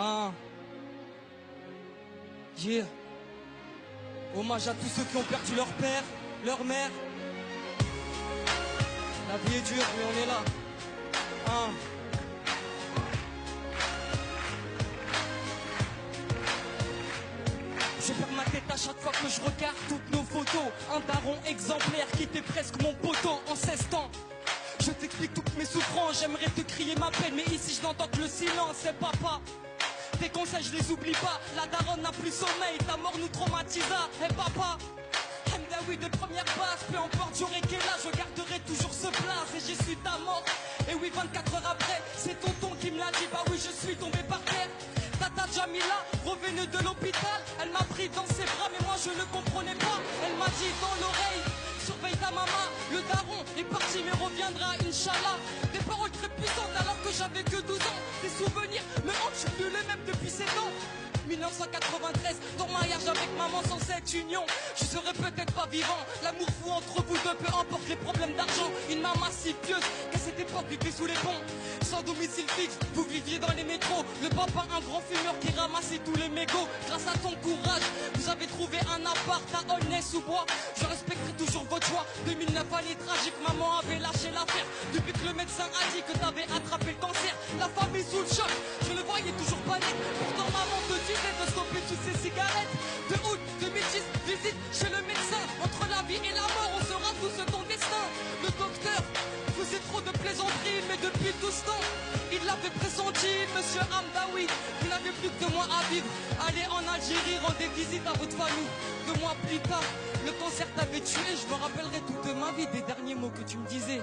Ah. Yeah. Hommage à tous ceux qui ont perdu leur père, leur mère. La vie est dure, mais on est là. Ah. Je perds ma tête à chaque fois que je regarde toutes nos photos. Un daron exemplaire qui était presque mon poteau en 16 ans. Je t'explique toutes mes souffrances, j'aimerais te crier ma peine, mais ici je n'entends que le silence, c'est papa. Tes conseils je les oublie pas, la daronne n'a plus sommeil, ta mort nous traumatisa. Eh papa, oui de première base, peu importe j'aurai quel âge, je garderai toujours ce place et j'y suis ta mort. Et oui 24 heures après, c'est tonton qui me l'a dit, bah oui je suis tombé par terre. Tata Jamila, revenue de l'hôpital, elle m'a pris dans ses bras mais moi je ne comprenais pas. Elle m'a dit dans l'oreille, surveille ta maman, le daron est parti mais reviendra Inch'Allah. Des paroles très puissantes alors que j'avais que 12 ans. Des souvenirs me hantent, je suis plus le même depuis 7 ans. 1993, ton mariage avec maman sans cette union, je serais peut-être pas vivant. L'amour fou entre vous deux, peu importe les problèmes d'argent. Une maman si pieuse qu'à cette époque vivait sous les ponts. Sans domicile fixe, vous viviez dans les métros. Le papa un grand fumeur qui ramassait tous les mégots. Grâce à ton courage, vous avez trouvé un appart à Aulnay-sous-Bois. Je respecterai toujours votre choix. 2009 année tragique, maman avait lâché l'affaire. Depuis que le médecin a dit que t'avais attrapé le cancer. La famille sous le choc, je le voyais toujours panique. Pourtant maman te disait de stopper toutes ces cigarettes. De août 2010, visite chez le médecin. Entre la vie et la mort, on sera tous ton destin. Le docteur faisait trop de plaisanteries, mais depuis tout ce temps, il l'avait pressenti, monsieur Hamdaoui. Vous n'avez plus que 2 mois à vivre. Allez en Algérie, rendez visite à votre famille. 2 mois plus tard, le cancer t'avait tué. Je me rappellerai toute ma vie des derniers mots que tu me disais.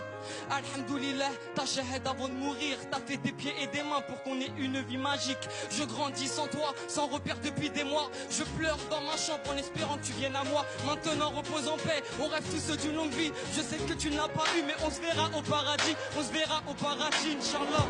Alhamdoulilah, ta shahad avant de mourir. T'as fait des pieds et des mains pour qu'on ait une vie magique. Je grandis sans toi, sans repère depuis des mois. Je pleure dans ma chambre en espérant que tu viennes à moi. Maintenant repose en paix, on rêve tous d'une longue vie. Je sais que tu n'as pas eu, mais on se verra au paradis. On se verra au paradis, Inch'Allah.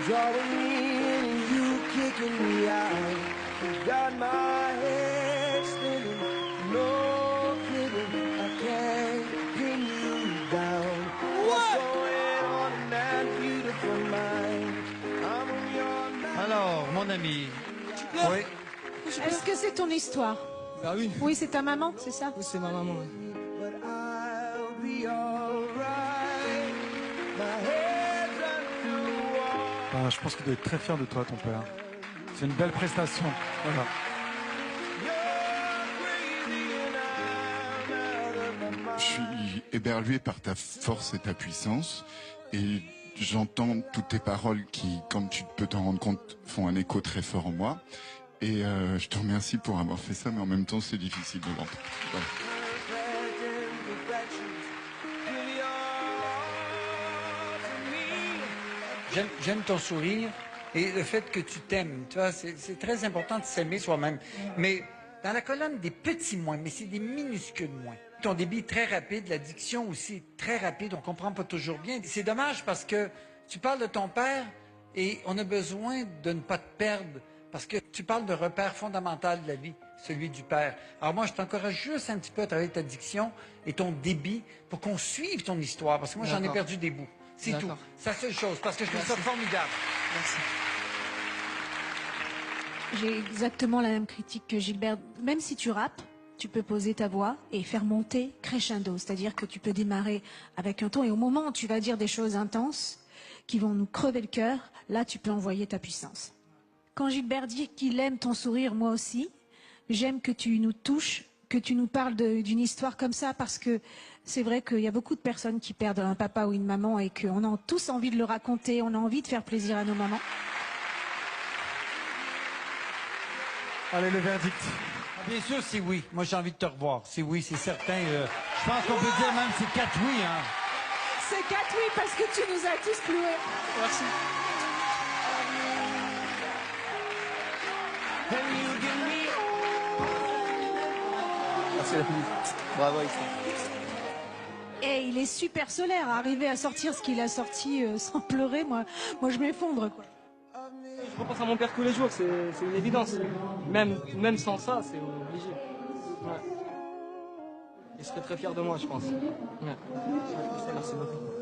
Drawing me in and you kicking me out. Got my head spinning, no kidding. I can't pin you down. What's going on in that beautiful mind? I'm on your mind. Alors, mon ami. Oui. Est-ce que c'est ton histoire? Bah oui. Oui, c'est ta maman, c'est ça? Oui, c'est ma maman. Oui. But I'll be alright. My head's underwater. Je pense qu'il doit être très fier de toi, ton père. C'est une belle prestation. Voilà. Je suis éberlué par ta force et ta puissance. Et j'entends toutes tes paroles qui, comme tu peux t'en rendre compte, font un écho très fort en moi. Et je te remercie pour avoir fait ça, mais en même temps, c'est difficile de l'entendre. Voilà. J'aime ton sourire et le fait que tu t'aimes. Tu vois, c'est très important de s'aimer soi-même. Mais dans la colonne des petits moins, mais c'est des minuscules moins. Ton débit est très rapide, la diction aussi est très rapide, on comprend pas toujours bien. C'est dommage parce que tu parles de ton père et on a besoin de ne pas te perdre parce que tu parles de repère fondamental de la vie, celui du père. Alors moi, je t'encourage juste un petit peu à travailler ta diction et ton débit pour qu'on suive ton histoire parce que moi, j'en ai perdu des bouts. C'est tout. C'est la seule chose, parce que je trouve ça formidable. Merci. J'ai exactement la même critique que Gilbert. Même si tu rappes, tu peux poser ta voix et faire monter crescendo. C'est-à-dire que tu peux démarrer avec un ton et au moment où tu vas dire des choses intenses qui vont nous crever le cœur, là tu peux envoyer ta puissance. Quand Gilbert dit qu'il aime ton sourire, moi aussi, j'aime que tu nous touches, que tu nous parles d'une histoire comme ça parce que c'est vrai qu'il y a beaucoup de personnes qui perdent un papa ou une maman et qu'on a tous envie de le raconter, on a envie de faire plaisir à nos mamans. Allez, le verdict. Bien sûr, c'est oui. Moi, j'ai envie de te revoir. C'est oui, c'est certain. Je pense qu'on peut dire même c'est 4 oui. Hein. C'est 4 oui parce que tu nous as tous cloués. Merci. Merci la vie. Bravo Ixon. Et il est super solaire, arriver à sortir ce qu'il a sorti sans pleurer, moi je m'effondre, quoi. Je repense à mon père tous les jours, c'est une évidence. Même sans ça, c'est obligé. Ouais. Il serait très fier de moi, je pense. Ouais. Merci beaucoup.